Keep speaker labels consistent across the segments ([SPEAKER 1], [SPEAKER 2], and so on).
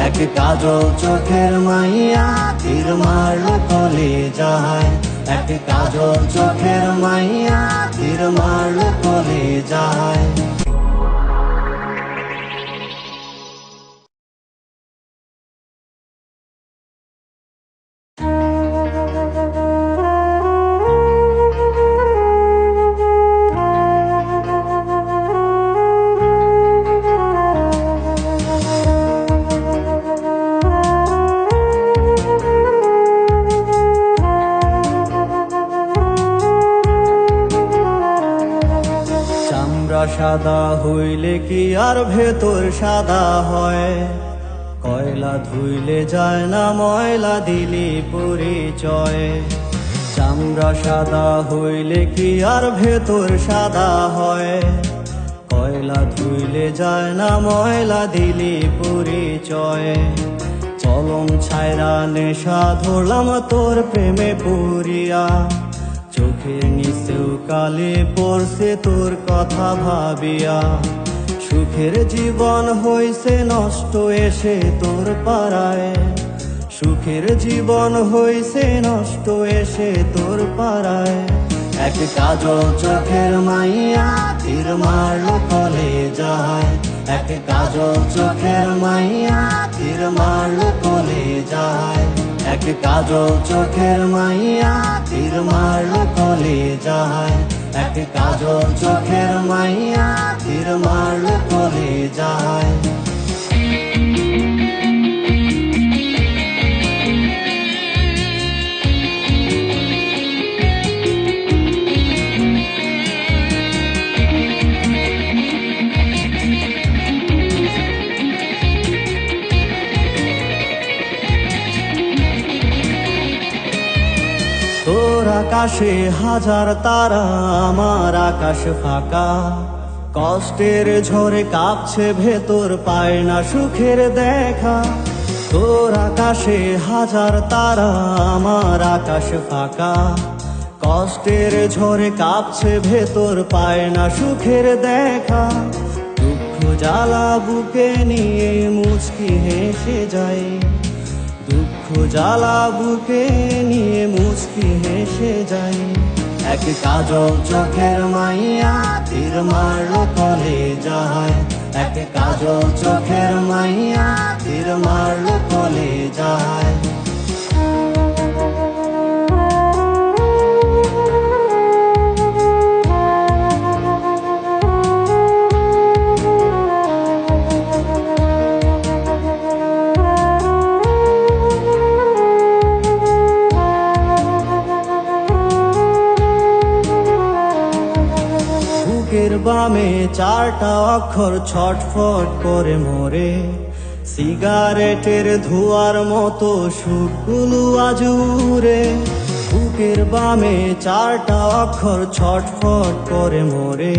[SPEAKER 1] এক কাজল চোখের মাইয়া তীর মারলো কলিজায়। এক কাজল চোখের মাইয়া তীর মারলো কলিজায়। সাদা হইলে কি আর ভেতর সাদা হয়? কয়লা ধুইলে যায় না ময়লা দিলি পরিচয়। চামড়া সাদা হইলে কি আর ভেতর সাদা হয়? কয়লা ধুইলে যায় না ময়লা দিলি পরিচয়। চলম ছায়রা নেশা ধরলাম তোর প্রেমে পুরিয়া। চোখের নিচেও কালি পড়ছে তোর কথা ভাবিয়া। সুখের জীবন হইছে নষ্ট এসে তোর পাড়ায়। সুখের জীবন হইছে নষ্ট এসে তোর পাড়ায়। এক কাজল চোখের মাইয়া তীর মারলো কলিজায়। এক কাজল চোখের মাইয়া তীর মারলো কলিজায়। এক কাজল চোখের মাইয়া তীর মারলো কলিজায়। এক কাজল চোখের মাইয়া তীর মারলো কলিজায়। তোর আকাশে হাজার তারা, আমার আকাশ ফাঁকা। কষ্টের ঝড়ে কাঁপছে ভেতর, পায় না সুখের দেখা। তোর আকাশে হাজার তারা, আমার আকাশ ফাঁকা। কষ্টের ঝড়ে কাঁপছে ভেতর, পায় না সুখের দেখা। দুঃখ জ্বালা বুকে নিয়ে মুচকি হেসে যায়। দুঃখ জ্বালা বুকে নিয়ে মুচকি হেসে যাই। এক কাজল চোখের মাইয়া তীর মারলো কলিজায়। এক কাজল চোখের মাইয়া তীর মারলো কলিজায়। বুকের বামে চারটা অক্ষর ছটফট করে মরে। সিগারেটের ধোঁয়ার মতো সুখগুলো আজ উড়ে। বুকের বামে চারটা অক্ষর ছটফট করে মরে।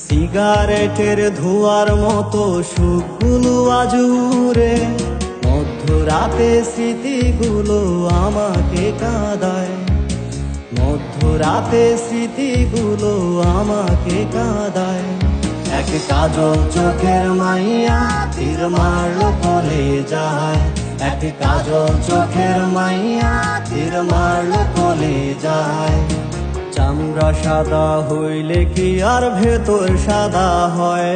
[SPEAKER 1] সিগারেটের ধোঁয়ার মতো সুখগুলো আজ উড়ে। মধ্যরাতে স্মৃতিগুলো আমাকে কাঁদায়। মধ্যরাতে স্মৃতিগুলো আমাকে কাঁদায়। এক কাজল চোখের মাইয়া তীর মারলো কলিজায়। এক কাজল চোখের মাইয়া তীর মারলো কলিজায়। চামড়া সাদা হইলে কি আর ভেতর সাদা হয়?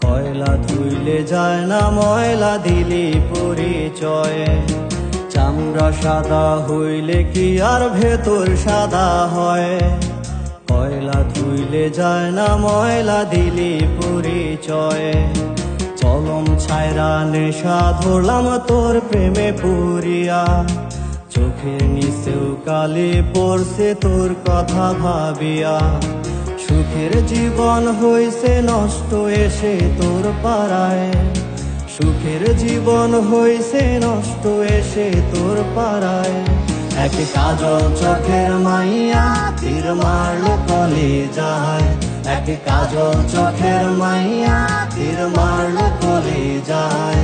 [SPEAKER 1] কয়লা ধুইলে যায় না ময়লা দিলি পরিচয়। চামড়া সাদা হইলে কি আর ভেতর সাদা হয়? কয়লা ধুইলে যায় না ময়লা দিলি পরিচয়। চলম ছায়রা নেশা ধরলাম তোর প্রেমে পুরিয়া। চোখের নিচেও কালি পড়ছে তোর কথা ভাবিয়া। সুখের জীবন হইছে নষ্ট এসে তোর পাড়ায়। সুখের জীবন হইছে নষ্ট এসে তোর পাড়ায়। এক কাজল চোখের মাইয়া তীর মারলো কলিজায়। এক কাজল চোখের মাইয়া তীর মারলো কলিজায়।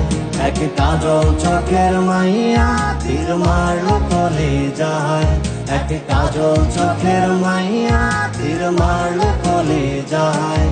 [SPEAKER 1] এক কাজল চোখের মাইয়া তীর মারলো কলিজায়। এক কাজল চোখের মাইয়া তীর মারলো কলিজায়।